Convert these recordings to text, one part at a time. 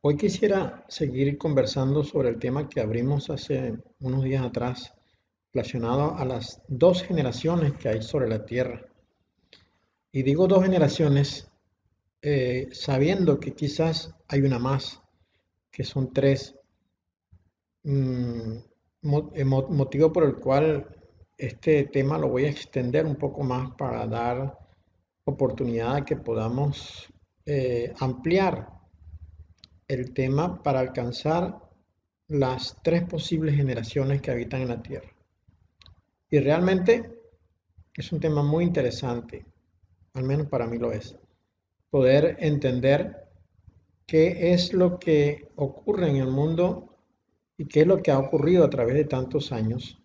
Hoy quisiera seguir conversando sobre el tema que abrimos hace unos días atrás, relacionado a las dos generaciones que hay sobre la Tierra. Y digo dos generaciones sabiendo que quizás hay una más, que son tres, mm, motivo por el cual este tema lo voy a extender un poco más para dar oportunidad a que podamos ampliar el tema para alcanzar las tres posibles generaciones que habitan en la Tierra. Y realmente es un tema muy interesante, al menos para mí lo es, poder entender qué es lo que ocurre en el mundo y qué es lo que ha ocurrido a través de tantos años,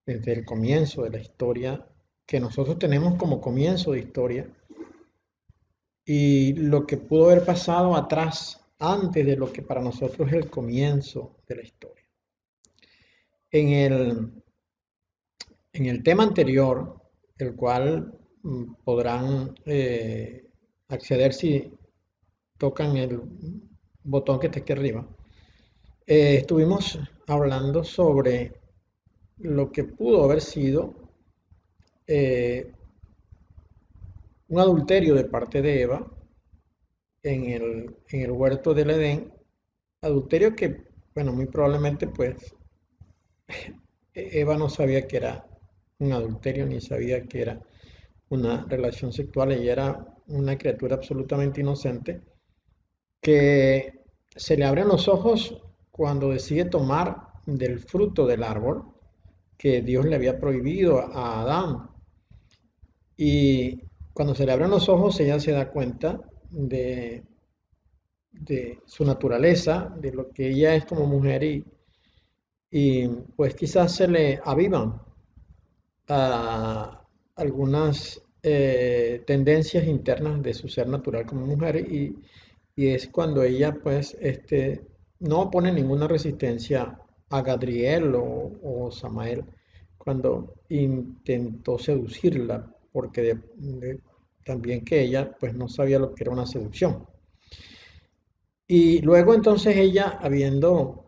desde el comienzo de la historia, que nosotros tenemos como comienzo de historia, y lo que pudo haber pasado atrás, antes de lo que para nosotros es el comienzo de la historia. En el, en el tema anterior, el cual podrán acceder si tocan el botón que está aquí arriba, estuvimos hablando sobre lo que pudo haber sido eh, un adulterio de parte de Eva en el huerto del Edén, adulterio que, bueno, muy probablemente pues Eva no sabía que era un adulterio ni sabía que era una relación sexual. Ella era una criatura absolutamente inocente que se le abren los ojos cuando decide tomar del fruto del árbol que Dios le había prohibido a Adán. Y cuando se le abren los ojos, ella se da cuenta de su naturaleza, de lo que ella es como mujer y pues quizás se le avivan a algunas tendencias internas de su ser natural como mujer y es cuando ella pues no pone ninguna resistencia a Gadriel o Samael cuando intentó seducirla porque también que ella pues no sabía lo que era una seducción. Y luego entonces ella, habiendo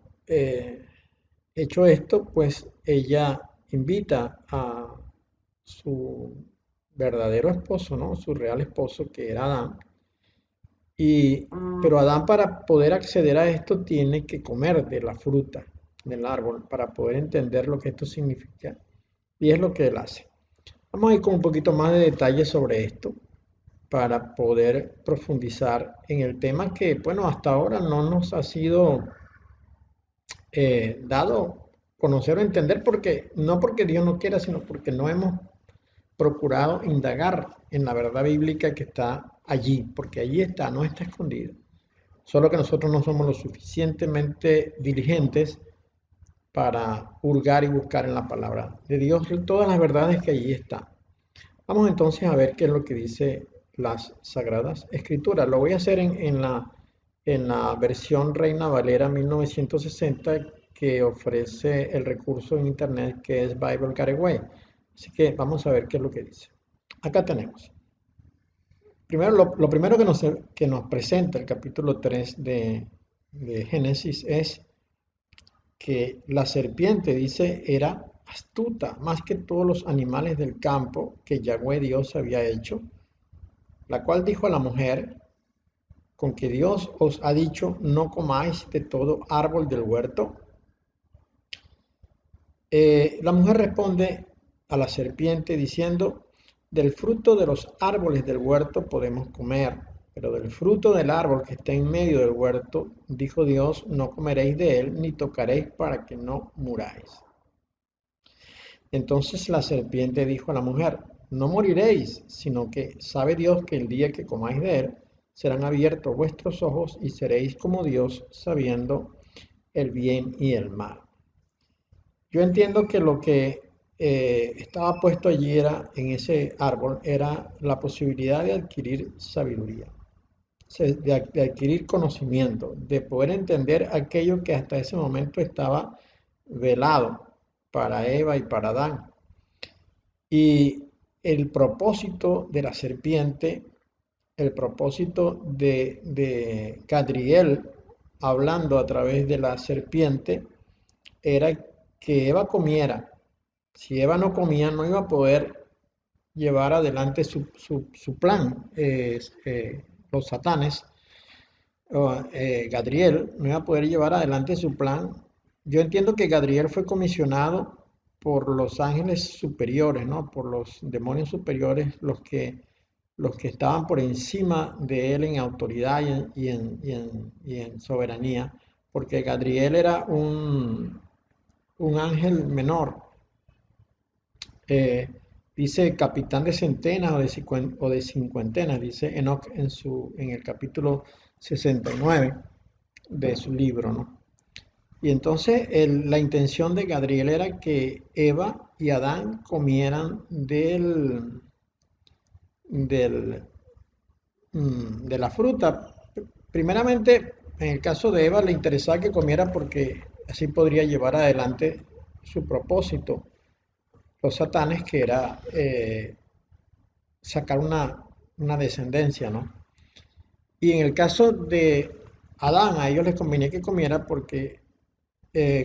hecho esto, pues ella invita a su verdadero esposo, ¿no? Su real esposo, que era Adán. Y, pero Adán para poder acceder a esto tiene que comer de la fruta del árbol para poder entender lo que esto significa. Y es lo que él hace. Vamos a ir con un poquito más de detalle sobre esto para poder profundizar en el tema que, bueno, hasta ahora no nos ha sido dado conocer o entender porque no porque Dios no quiera, sino porque no hemos procurado indagar en la verdad bíblica que está allí, porque allí está, no está escondida. Solo que nosotros no somos lo suficientemente diligentes para hurgar y buscar en la palabra de Dios todas las verdades que allí están. Vamos entonces a ver qué es lo que dice las Sagradas Escrituras. Lo voy a hacer en la versión Reina Valera 1960 que ofrece el recurso en internet que es Bible Gateway. Así que vamos a ver qué es lo que dice. Acá tenemos. Primero, lo primero que nos presenta el capítulo 3 de Génesis es que la serpiente, dice, era astuta más que todos los animales del campo que Yahweh Dios había hecho, la cual dijo a la mujer, con que Dios os ha dicho, no comáis de todo árbol del huerto. La mujer responde a la serpiente diciendo, del fruto de los árboles del huerto podemos comer, pero del fruto del árbol que está en medio del huerto, dijo Dios, no comeréis de él ni tocaréis para que no muráis. Entonces la serpiente dijo a la mujer, no moriréis, sino que sabe Dios que el día que comáis de él, serán abiertos vuestros ojos y seréis como Dios, sabiendo el bien y el mal. Yo entiendo que lo que estaba puesto allí en ese árbol, era la posibilidad de adquirir sabiduría, de adquirir conocimiento, de poder entender aquello que hasta ese momento estaba velado para Eva y para Adán. Y el propósito de la serpiente, el propósito de Gadriel, hablando a través de la serpiente era que Eva comiera. Si Eva no comía, no iba a poder llevar adelante su plan. Los satanes, Gadriel, no iba a poder llevar adelante su plan. Yo entiendo que Gadriel fue comisionado por los ángeles superiores, ¿no? Por los demonios superiores, los que estaban por encima de él en autoridad y en soberanía, porque Gadriel era un ángel menor, eh, dice capitán de centenas o de cincuentenas, dice Enoch en el capítulo 69 de su libro, ¿no? Y entonces la intención de Gadriel era que Eva y Adán comieran del, de la fruta. Primeramente, en el caso de Eva le interesaba que comiera porque así podría llevar adelante su propósito, los satanes, que era sacar una descendencia, ¿no? Y en el caso de Adán, a ellos les convenía que comiera porque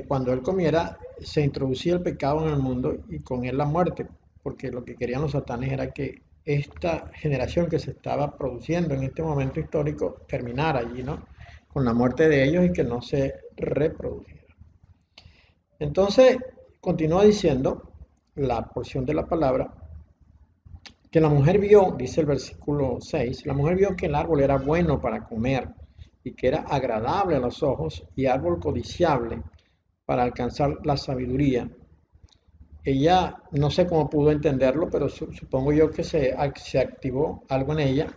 cuando él comiera se introducía el pecado en el mundo y con él la muerte, porque lo que querían los satanes era que esta generación que se estaba produciendo en este momento histórico terminara allí, ¿no? Con la muerte de ellos y que no se reprodujera. Entonces, continúa diciendo la porción de la palabra, que la mujer vio, dice el versículo 6, la mujer vio que el árbol era bueno para comer y que era agradable a los ojos y árbol codiciable para alcanzar la sabiduría. Ella, no sé cómo pudo entenderlo, pero supongo yo que se activó algo en ella.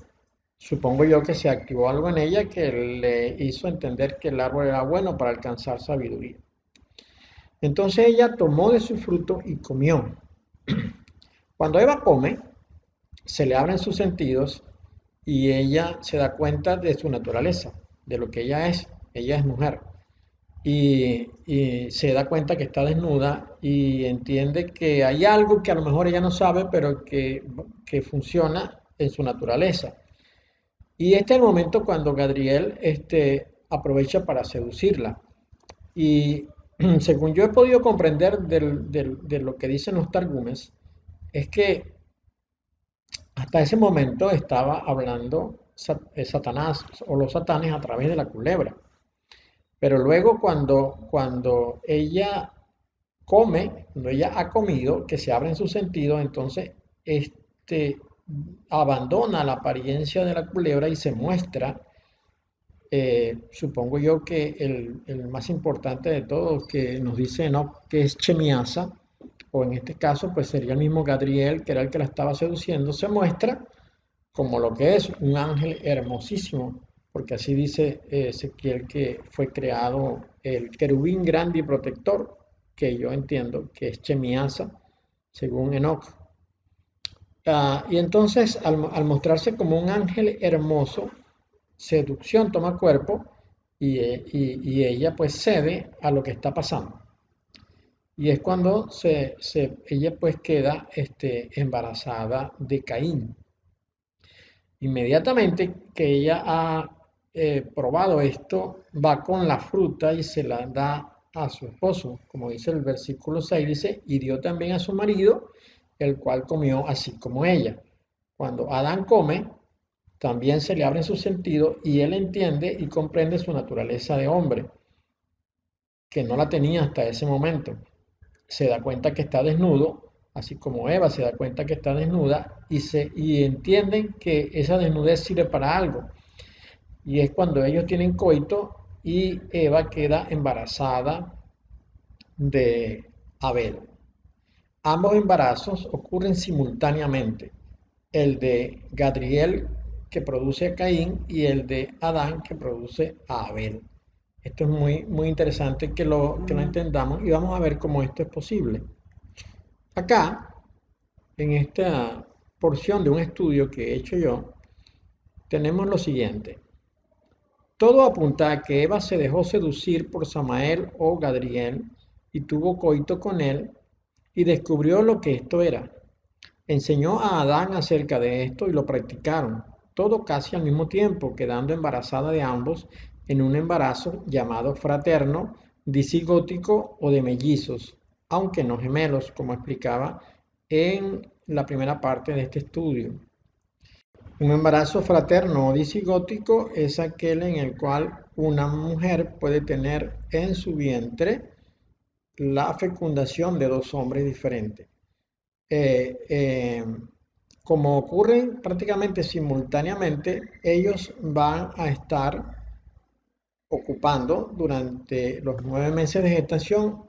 Supongo yo que se activó algo en ella que le hizo entender que el árbol era bueno para alcanzar sabiduría. Entonces ella tomó de su fruto y comió. Cuando Eva come, se le abren sus sentidos y ella se da cuenta de su naturaleza, de lo que ella es. Ella es mujer. Y se da cuenta que está desnuda y entiende que hay algo que a lo mejor ella no sabe, pero que funciona en su naturaleza. Y este es el momento cuando Gadriel aprovecha para seducirla. Y según yo he podido comprender de lo que dicen los Targumes, es que hasta ese momento estaba hablando Satanás o los satanes a través de la culebra. Pero luego cuando ella come, cuando ella ha comido, que se abren sus sentidos, entonces este abandona la apariencia de la culebra y se muestra, supongo yo que el más importante de todos, que nos dice Enoch, que es Chemiasa, o en este caso pues sería el mismo Gadriel, que era el que la estaba seduciendo, se muestra como lo que es un ángel hermosísimo, porque así dice Ezequiel que fue creado el querubín grande y protector, que yo entiendo que es Chemiasa, según Enoch. Y entonces al mostrarse como un ángel hermoso, seducción toma cuerpo y ella pues cede a lo que está pasando. Y es cuando ella pues queda embarazada de Caín. Inmediatamente que ella ha probado esto, va con la fruta y se la da a su esposo. Como dice el versículo 6, dice, y dio también a su marido, el cual comió así como ella. Cuando Adán come, también se le abren sus sentidos y él entiende y comprende su naturaleza de hombre, que no la tenía hasta ese momento. Se da cuenta que está desnudo, así como Eva se da cuenta que está desnuda y entienden que esa desnudez sirve para algo. Y es cuando ellos tienen coito y Eva queda embarazada de Abel. Ambos embarazos ocurren simultáneamente, el de Gadriel que produce a Caín y el de Adán que produce a Abel. Esto es muy interesante que lo entendamos y vamos a ver cómo esto es posible. Acá, en esta porción de un estudio que he hecho yo, tenemos lo siguiente. Todo apunta a que Eva se dejó seducir por Samael o Gadriel y tuvo coito con él y descubrió lo que esto era. Enseñó a Adán acerca de esto y lo practicaron, todo casi al mismo tiempo, quedando embarazada de ambos en un embarazo llamado fraterno, disigótico o de mellizos, aunque no gemelos, como explicaba en la primera parte de este estudio. Un embarazo fraterno o disigótico es aquel en el cual una mujer puede tener en su vientre la fecundación de dos hombres diferentes. Eh, eh, Como ocurren prácticamente simultáneamente, ellos van a estar ocupando durante los 9 meses de gestación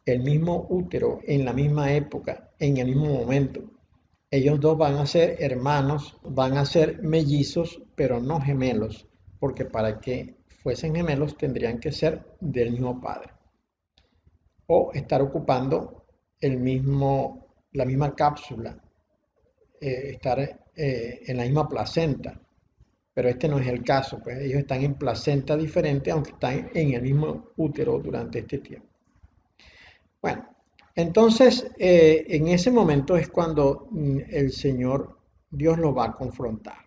el mismo útero en la misma época, en el mismo momento. Ellos dos van a ser hermanos, van a ser mellizos, pero no gemelos, porque para que fuesen gemelos tendrían que ser del mismo padre o estar ocupando la misma cápsula, estar en la misma placenta. Pero este no es el caso, pues ellos están en placenta diferente, aunque están en el mismo útero durante este tiempo. Bueno, entonces en ese momento es cuando el Señor Dios los va a confrontar.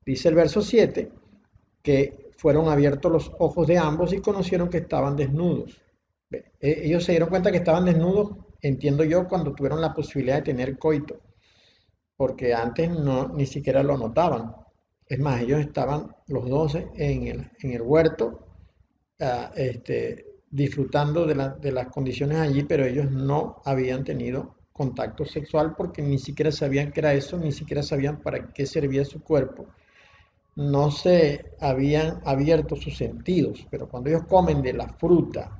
Dice el verso 7 que fueron abiertos los ojos de ambos y conocieron que estaban desnudos. Ellos se dieron cuenta que estaban desnudos, entiendo yo, cuando tuvieron la posibilidad de tener coito, porque antes no, ni siquiera lo notaban. Es más, ellos estaban los 12 en el huerto, disfrutando de las condiciones allí, pero ellos no habían tenido contacto sexual porque ni siquiera sabían qué era eso, ni siquiera sabían para qué servía su cuerpo. No se habían abierto sus sentidos, pero cuando ellos comen de la fruta,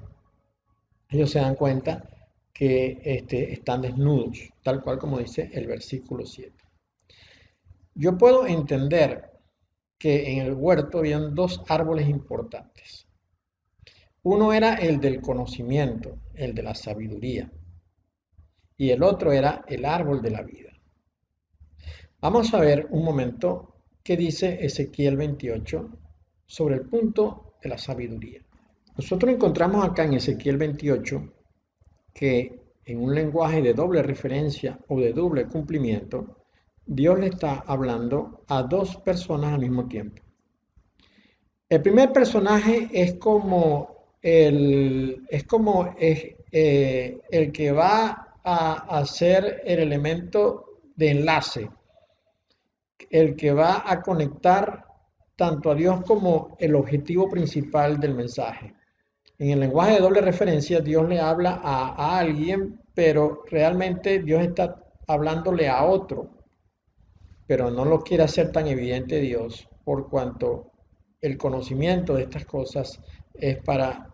ellos se dan cuenta que están desnudos, tal cual como dice el versículo 7. Yo puedo entender que en el huerto habían dos árboles importantes. Uno era el del conocimiento, el de la sabiduría, y el otro era el árbol de la vida. Vamos a ver un momento qué dice Ezequiel 28 sobre el punto de la sabiduría. Nosotros encontramos acá en Ezequiel 28 que en un lenguaje de doble referencia o de doble cumplimiento, Dios le está hablando a dos personas al mismo tiempo. El primer personaje es como el que va a ser el elemento de enlace, el que va a conectar tanto a Dios como el objetivo principal del mensaje. En el lenguaje de doble referencia, Dios le habla a alguien, pero realmente Dios está hablándole a otro, pero no lo quiere hacer tan evidente Dios, por cuanto el conocimiento de estas cosas es para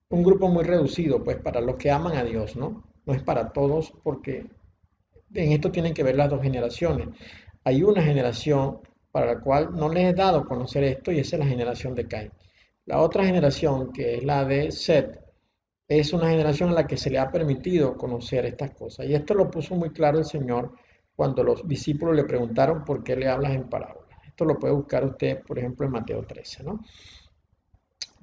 un grupo muy reducido, pues para los que aman a Dios, ¿no? No es para todos, porque en esto tienen que ver las dos generaciones. Hay una generación para la cual no les he dado conocer esto y esa es la generación de Caín. La otra generación, que es la de Set, es una generación a la que se le ha permitido conocer estas cosas. Y esto lo puso muy claro el Señor cuando los discípulos le preguntaron por qué le hablas en parábolas. Esto lo puede buscar usted, por ejemplo, en Mateo 13, ¿no?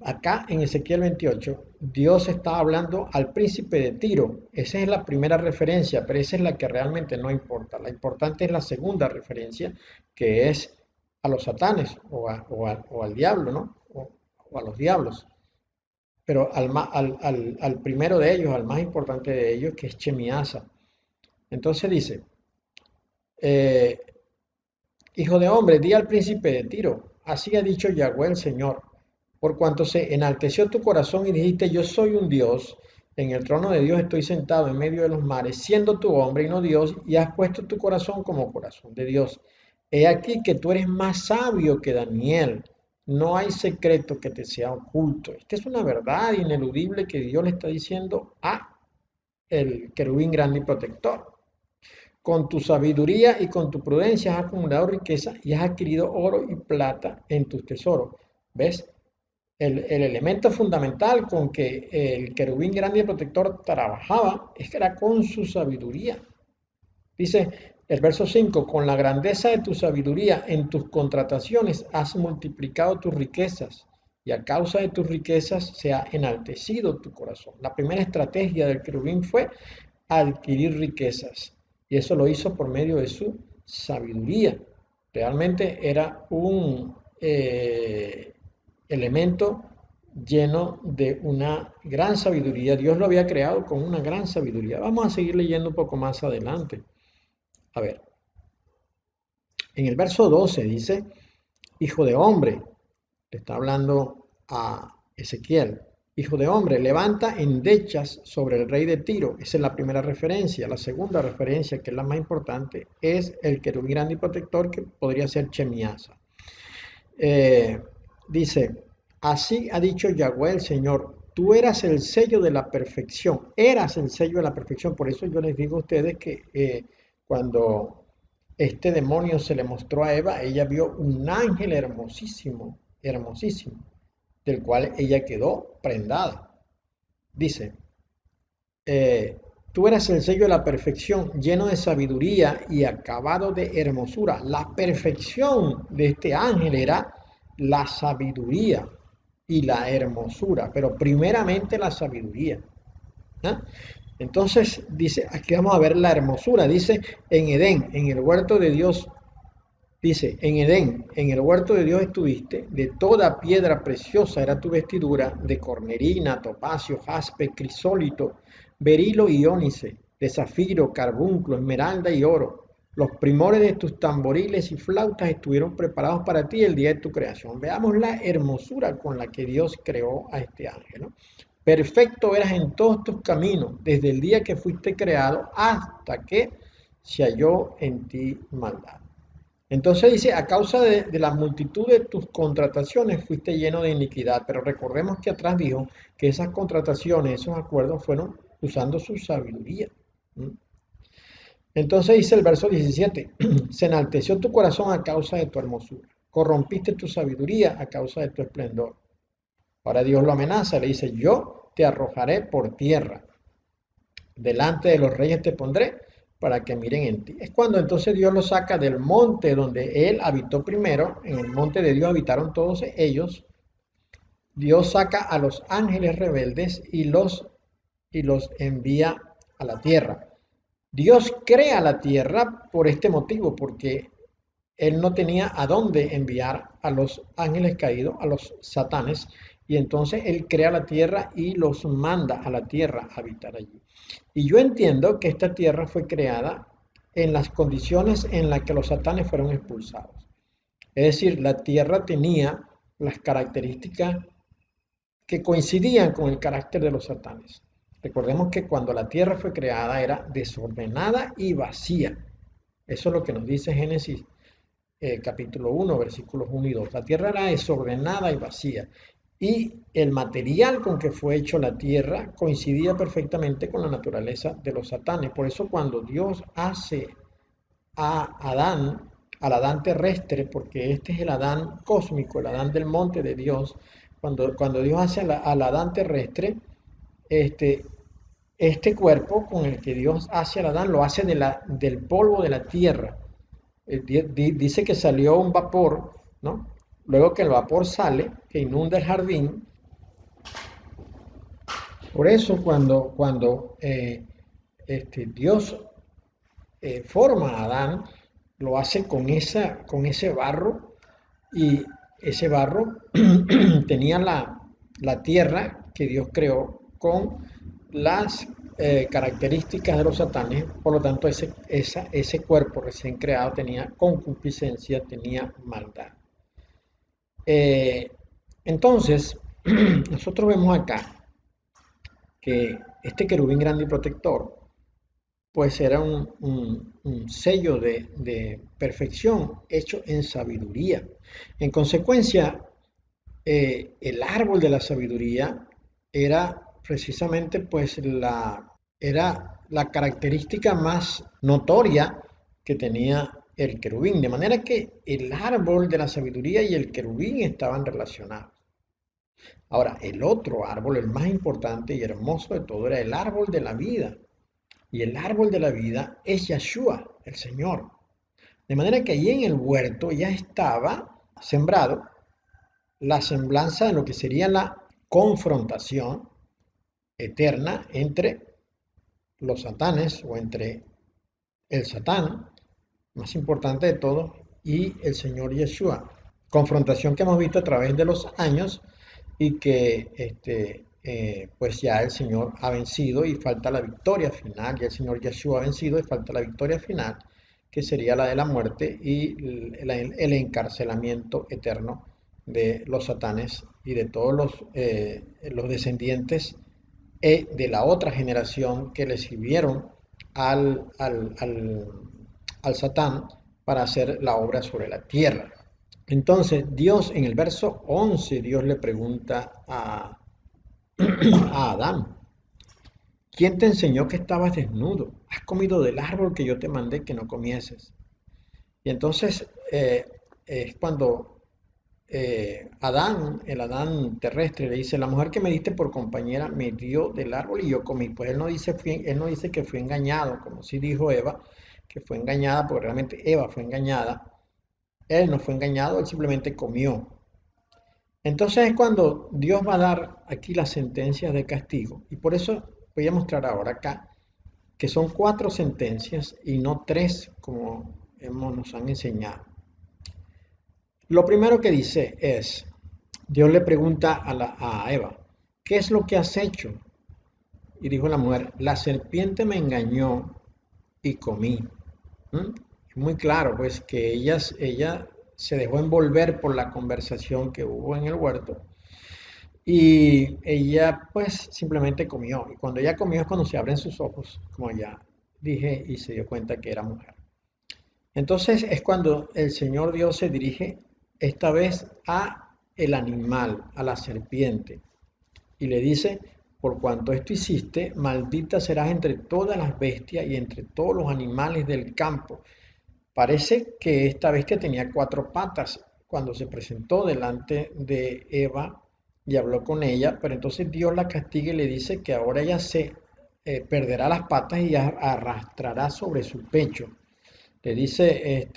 Acá en Ezequiel 28, Dios está hablando al príncipe de Tiro. Esa es la primera referencia, pero esa es la que realmente no importa. La importante es la segunda referencia, que es a los satanes o al diablo, ¿no? O a los diablos. Pero al primero de ellos, al más importante de ellos, que es Chemiasa. Entonces dice, eh, hijo de hombre, di al príncipe de Tiro, así ha dicho Yahweh el Señor, por cuanto se enalteció tu corazón y dijiste, yo soy un Dios, en el trono de Dios estoy sentado en medio de los mares, siendo tu hombre y no Dios, y has puesto tu corazón como corazón de Dios. He aquí que tú eres más sabio que Daniel, no hay secreto que te sea oculto. Esta es una verdad ineludible que Dios le está diciendo a el querubín grande y protector. Con tu sabiduría y con tu prudencia has acumulado riqueza y has adquirido oro y plata en tus tesoros. ¿Ves? El elemento fundamental con que el querubín grande y protector trabajaba es que era con su sabiduría. Dice el verso 5, con la grandeza de tu sabiduría en tus contrataciones has multiplicado tus riquezas y a causa de tus riquezas se ha enaltecido tu corazón. La primera estrategia del querubín fue adquirir riquezas y eso lo hizo por medio de su sabiduría. Realmente era elemento lleno de una gran sabiduría. Dios lo había creado con una gran sabiduría. Vamos a seguir leyendo un poco más adelante. A ver, en el verso 12 dice, hijo de hombre, le está hablando a Ezequiel, hijo de hombre, levanta endechas sobre el rey de Tiro. Esa es la primera referencia. La segunda referencia, que es la más importante, es el querubín grande y protector, que podría ser Chemiasa. Dice, así ha dicho Yahweh el Señor, tú eras el sello de la perfección, eras el sello de la perfección. Por eso yo les digo a ustedes que cuando este demonio se le mostró a Eva, ella vio un ángel hermosísimo, hermosísimo, del cual ella quedó prendada. Dice, tú eras el sello de la perfección, lleno de sabiduría y acabado de hermosura. La perfección de este ángel era la sabiduría y la hermosura, pero primeramente la sabiduría. ¿Ah? Entonces dice, aquí vamos a ver la hermosura, dice en Edén, en el huerto de Dios, dice, en Edén, en el huerto de Dios estuviste, de toda piedra preciosa era tu vestidura, de cornerina, topacio, jaspe, crisólito, berilo y ónice, de zafiro, carbunclo, esmeralda y oro. Los primores de tus tamboriles y flautas estuvieron preparados para ti el día de tu creación. Veamos la hermosura con la que Dios creó a este ángel, ¿no? Perfecto eras en todos tus caminos, desde el día que fuiste creado hasta que se halló en ti maldad. Entonces dice, a causa de la multitud de tus contrataciones fuiste lleno de iniquidad, pero recordemos que atrás dijo que esas contrataciones, esos acuerdos fueron usando su sabiduría. ¿Mm? Entonces dice el verso 17, se enalteció tu corazón a causa de tu hermosura, corrompiste tu sabiduría a causa de tu esplendor. Ahora Dios lo amenaza, le dice, yo te arrojaré por tierra, delante de los reyes te pondré para que miren en ti. Es cuando entonces Dios lo saca del monte donde él habitó primero, en el monte de Dios habitaron todos ellos. Dios saca a los ángeles rebeldes y los envía a la tierra. Dios crea la tierra por este motivo, porque él no tenía a dónde enviar a los ángeles caídos, a los satanes, y entonces él crea la tierra y los manda a la tierra a habitar allí. Y yo entiendo que esta tierra fue creada en las condiciones en las que los satanes fueron expulsados. Es decir, la tierra tenía las características que coincidían con el carácter de los satanes. Recordemos que cuando la tierra fue creada era desordenada y vacía. Eso es lo que nos dice Génesis capítulo 1, versículos 1 y 2. La tierra era desordenada y vacía. Y el material con que fue hecho la tierra coincidía perfectamente con la naturaleza de los satanes. Por eso cuando Dios hace a Adán, al Adán terrestre, porque este es el Adán cósmico, el Adán del monte de Dios, cuando Dios hace al Adán terrestre, este, este cuerpo con el que Dios hace al Adán lo hace del polvo de la tierra. Dice que salió un vapor, ¿no? Luego que el vapor sale, que inunda el jardín. Por eso cuando Dios forma a Adán, lo hace con ese barro, y ese barro tenía la tierra que Dios creó con las características de los satanes. Por lo tanto ese cuerpo recién creado tenía concupiscencia, tenía maldad. Eh, entonces, nosotros vemos acá que este querubín grande y protector, pues era un sello de perfección hecho en sabiduría. En consecuencia, el árbol de la sabiduría era precisamente pues era la característica más notoria que tenía el querubín, de manera que el árbol de la sabiduría y el querubín estaban relacionados. Ahora, el otro árbol, el más importante y hermoso de todo, era el árbol de la vida. Y el árbol de la vida es Yeshua, el Señor. De manera que allí en el huerto ya estaba sembrado la semblanza de lo que sería la confrontación eterna entre los satanes, o entre el satán, más importante de todos, y el Señor Yeshua. confrontación que hemos visto a través de los años y que pues ya el Señor ha vencido y falta la victoria final, ya el Señor Yeshua ha vencido y falta la victoria final, que sería la de la muerte y el encarcelamiento eterno de los satanes y de todos los descendientes de la otra generación que le sirvieron al Satán para hacer la obra sobre la tierra. Entonces, Dios en el verso 11, Dios le pregunta a Adán, ¿quién te enseñó que estabas desnudo? ¿Has comido del árbol que yo te mandé que no comieses? Y entonces es cuando el Adán terrestre, le dice, la mujer que me diste por compañera me dio del árbol y yo comí. Pues él no dice que fue engañado, como sí dijo Eva, que fue engañada, porque realmente Eva fue engañada. Él no fue engañado, él simplemente comió. Entonces es cuando Dios va a dar aquí las sentencias de castigo. Y por eso voy a mostrar ahora acá que son 4 sentencias y no 3 como nos han enseñado. Lo primero que dice es, Dios le pregunta a Eva, ¿qué es lo que has hecho? Y dijo la mujer, la serpiente me engañó y comí. ¿Mm? Es muy claro, pues, que ella se dejó envolver por la conversación que hubo en el huerto y ella, pues, simplemente comió. Y cuando ella comió es cuando se abren sus ojos, como ya dije, y se dio cuenta que era mujer. Entonces es cuando el Señor Dios se dirige esta vez a el animal, a la serpiente, y le dice, por cuanto esto hiciste, maldita serás entre todas las bestias y entre todos los animales del campo. Parece que esta bestia tenía 4 patas cuando se presentó delante de Eva y habló con ella, pero entonces Dios la castiga y le dice que ahora ella se perderá las patas y arrastrará sobre su pecho. Le dice,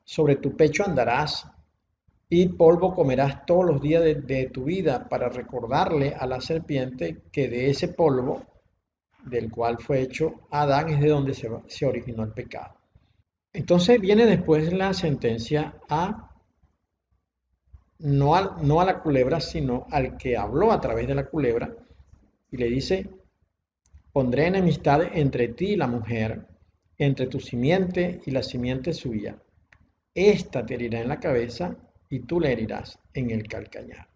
sobre tu pecho andarás y polvo comerás todos los días de tu vida para recordarle a la serpiente que de ese polvo del cual fue hecho Adán es de donde se originó el pecado. Entonces viene después la sentencia no a la culebra, sino al que habló a través de la culebra y le dice, pondré enemistad entre ti y la mujer, entre tu simiente y la simiente suya. Esta te herirá en la cabeza y tú le herirás en el calcañar.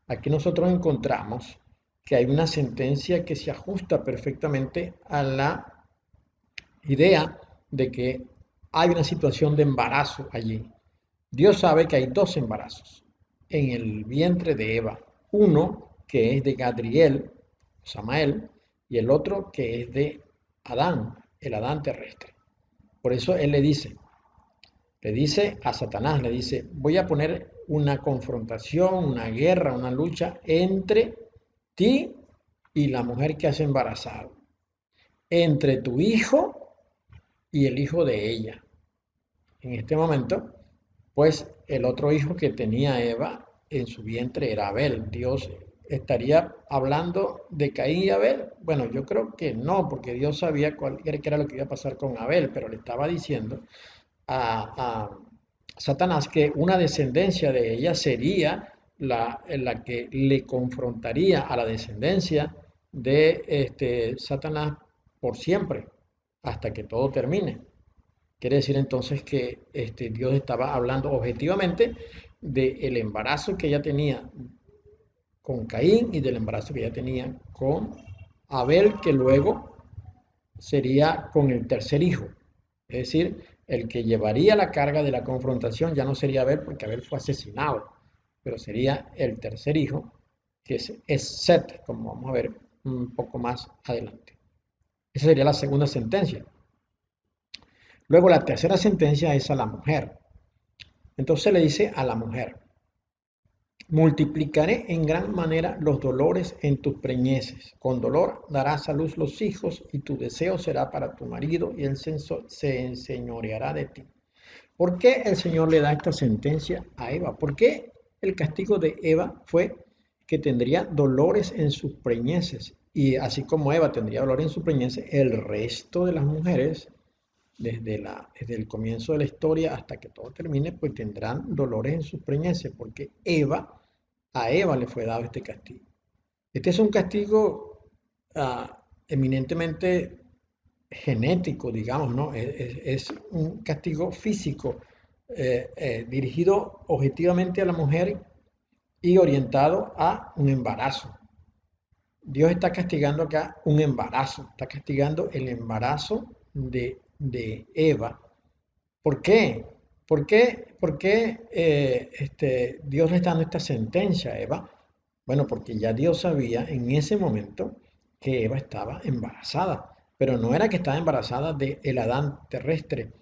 Aquí nosotros encontramos que hay una sentencia que se ajusta perfectamente a la idea de que hay una situación de embarazo allí. Dios sabe que hay 2 embarazos en el vientre de Eva. Uno que es de Gadriel, Samael, y el otro que es de Adán, el Adán terrestre. Por eso él le dice a Satanás, le dice, voy a poner una confrontación, una guerra, una lucha entre ti y la mujer que has embarazado, entre tu hijo y el hijo de ella. En este momento, pues el otro hijo que tenía Eva en su vientre era Abel. Dios estaría hablando de Caín y Abel. Bueno, yo creo que no, porque Dios sabía qué era lo que iba a pasar con Abel, pero le estaba diciendo a Satanás que una descendencia de ella sería la que le confrontaría a la descendencia de Satanás por siempre, hasta que todo termine. Quiere decir entonces que Dios estaba hablando objetivamente del embarazo que ella tenía con Caín y del embarazo que ella tenía con Abel, que luego sería con el tercer hijo. Es decir, el que llevaría la carga de la confrontación ya no sería Abel porque Abel fue asesinado, pero sería el tercer hijo, que es Set, como vamos a ver un poco más adelante. Esa sería la segunda sentencia. Luego la tercera sentencia es a la mujer. Entonces le dice a la mujer, multiplicaré en gran manera los dolores en tus preñeces. Con dolor darás a luz los hijos y tu deseo será para tu marido y él se enseñoreará de ti. ¿Por qué el Señor le da esta sentencia a Eva? ¿Por qué el castigo de Eva fue que tendría dolores en sus preñeces? Y así como Eva tendría dolor en sus preñeces, el resto de las mujeres desde el comienzo de la historia hasta que todo termine, pues tendrán dolores en sus preñeces, porque a Eva le fue dado este castigo. Este es un castigo eminentemente genético, digamos, ¿no? Es un castigo físico dirigido objetivamente a la mujer y orientado a un embarazo. Dios está castigando acá un embarazo, está castigando el embarazo de Eva. ¿Por qué? ¿Por qué Dios le está dando esta sentencia a Eva? Bueno, porque ya Dios sabía en ese momento que Eva estaba embarazada, pero no era que estaba embarazada del Adán terrestre,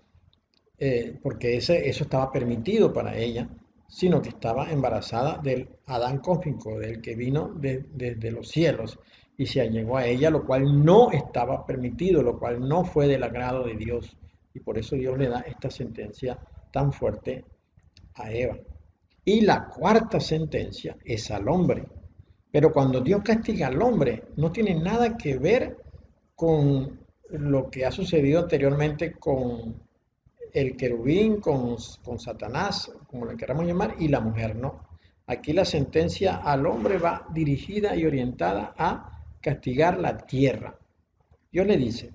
porque eso estaba permitido para ella, sino que estaba embarazada del Adán cósmico, del que vino desde los cielos y se allegó a ella, lo cual no estaba permitido, lo cual no fue del agrado de Dios. Y por eso Dios le da esta sentencia tan fuerte a Eva. Y la cuarta sentencia es al hombre. Pero cuando Dios castiga al hombre, no tiene nada que ver con lo que ha sucedido anteriormente con el querubín, con Satanás, como le queramos llamar, y la mujer, no. Aquí la sentencia al hombre va dirigida y orientada a castigar la tierra. Dios le dice,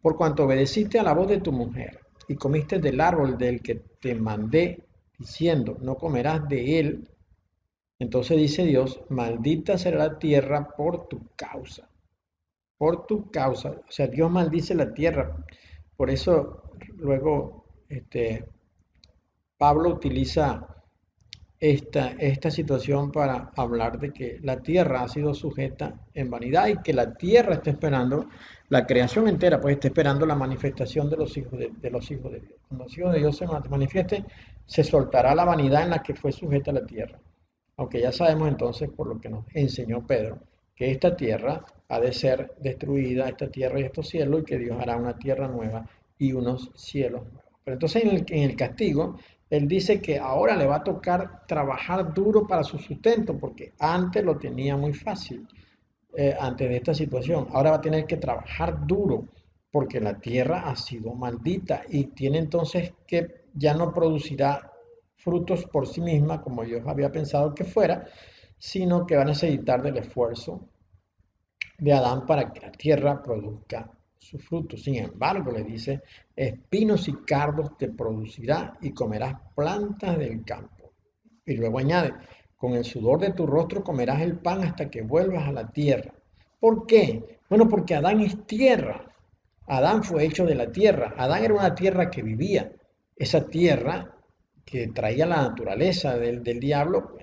por cuanto obedeciste a la voz de tu mujer y comiste del árbol del que te mandé, diciendo, no comerás de él, entonces dice Dios, maldita será la tierra por tu causa. Por tu causa. O sea, Dios maldice la tierra. Por eso luego Pablo utiliza esta situación para hablar de que la tierra ha sido sujeta en vanidad y que la tierra está esperando, la creación entera pues está esperando la manifestación de los hijos de Dios. Cuando los hijos de Dios se manifiesten, se soltará la vanidad en la que fue sujeta la tierra. Aunque ya sabemos entonces, por lo que nos enseñó Pedro, que esta tierra ha de ser destruida, esta tierra y estos cielos, y que Dios hará una tierra nueva y unos cielos nuevos. Pero entonces en el castigo, él dice que ahora le va a tocar trabajar duro para su sustento, porque antes lo tenía muy fácil, antes de esta situación. Ahora va a tener que trabajar duro, porque la tierra ha sido maldita y tiene entonces que ya no producirá frutos por sí misma, como yo había pensado que fuera, sino que va a necesitar del esfuerzo de Adán para que la tierra produzca su fruto. Sin embargo, le dice, espinos y cardos te producirá y comerás plantas del campo. Y luego añade, con el sudor de tu rostro comerás el pan hasta que vuelvas a la tierra. ¿Por qué? Bueno, porque Adán es tierra. Adán fue hecho de la tierra. Adán era una tierra que vivía. Esa tierra que traía la naturaleza del diablo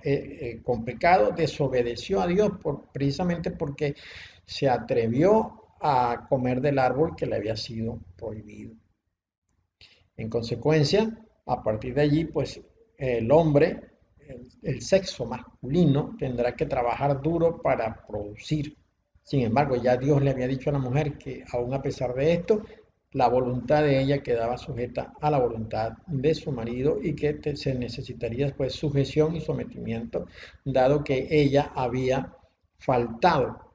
con pecado, desobedeció a Dios precisamente porque se atrevió a comer del árbol que le había sido prohibido. En consecuencia, a partir de allí, pues el hombre, el sexo masculino, tendrá que trabajar duro para producir. Sin embargo, ya Dios le había dicho a la mujer que aún a pesar de esto, la voluntad de ella quedaba sujeta a la voluntad de su marido y que se necesitaría pues sujeción y sometimiento, dado que ella había faltado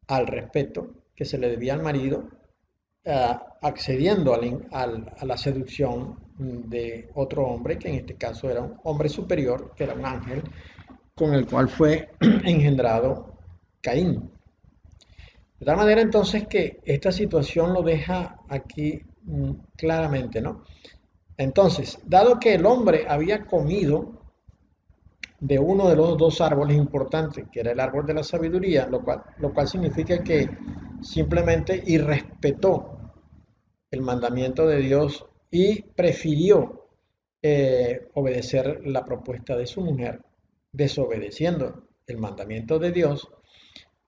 al respeto que se le debía al marido, accediendo a la seducción de otro hombre, que en este caso era un hombre superior, que era un ángel, con el cual fue engendrado Caín. De tal manera entonces que esta situación lo deja aquí claramente, ¿no? Entonces, dado que el hombre había comido de uno de los dos árboles importantes, que era el árbol de la sabiduría, lo cual significa que simplemente irrespetó el mandamiento de Dios y prefirió obedecer la propuesta de su mujer, desobedeciendo el mandamiento de Dios,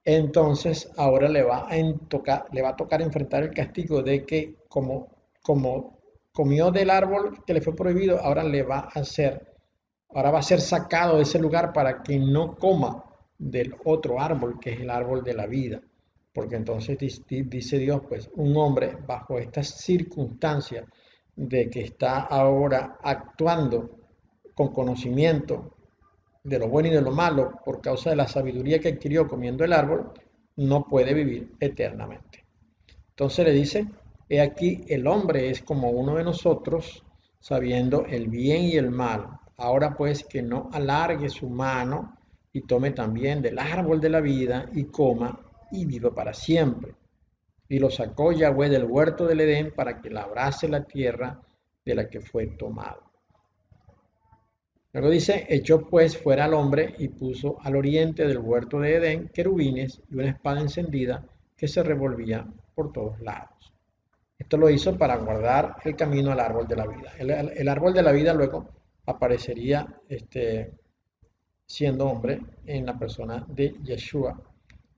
entonces ahora le va a tocar enfrentar el castigo de que como comió del árbol que le fue prohibido, ahora va a ser sacado de ese lugar para que no coma del otro árbol, que es el árbol de la vida. Porque entonces dice Dios, pues un hombre bajo estas circunstancias de que está ahora actuando con conocimiento de lo bueno y de lo malo por causa de la sabiduría que adquirió comiendo el árbol, no puede vivir eternamente. Entonces le dice He aquí, el hombre es como uno de nosotros, sabiendo el bien y el mal. Ahora pues que no alargue su mano y tome también del árbol de la vida y coma y viva para siempre. Y lo sacó Yahweh del huerto del Edén para que labrase la tierra de la que fue tomado. Luego dice, echó pues fuera al hombre y puso al oriente del huerto de Edén querubines y una espada encendida que se revolvía por todos lados. Esto lo hizo para guardar el camino al árbol de la vida. El árbol de la vida luego aparecería siendo hombre en la persona de Yeshua,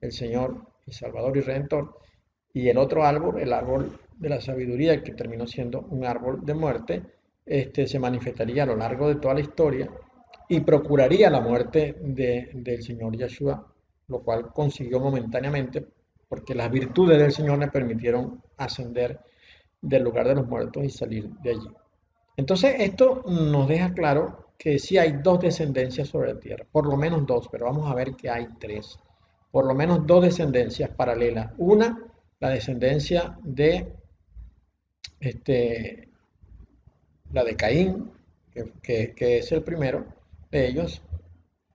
el Señor y Salvador y Redentor. Y el otro árbol, el árbol de la sabiduría, que terminó siendo un árbol de muerte, se manifestaría a lo largo de toda la historia y procuraría la muerte del Señor Yeshua, lo cual consiguió momentáneamente porque las virtudes del Señor le permitieron ascender del lugar de los muertos y salir de allí. Entonces, esto nos deja claro que sí hay dos descendencias sobre la tierra, por lo menos dos, pero vamos a ver que hay tres. Por lo menos dos descendencias paralelas. Una, la descendencia de este, la de Caín, que es el primero de ellos,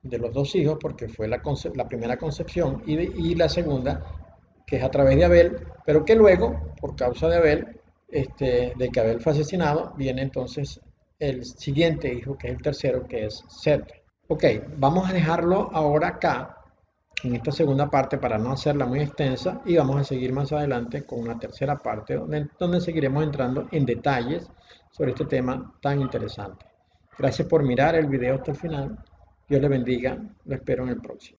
de los dos hijos, porque fue la primera concepción, y la segunda, que es a través de Abel, pero que luego, por causa de Abel, de que Abel fue asesinado, viene entonces el siguiente hijo, que es el tercero, que es Set. Ok, vamos a dejarlo ahora acá, en esta segunda parte, para no hacerla muy extensa, y vamos a seguir más adelante con una tercera parte, donde seguiremos entrando en detalles sobre este tema tan interesante. Gracias por mirar el video hasta el final. Dios le bendiga. Lo espero en el próximo.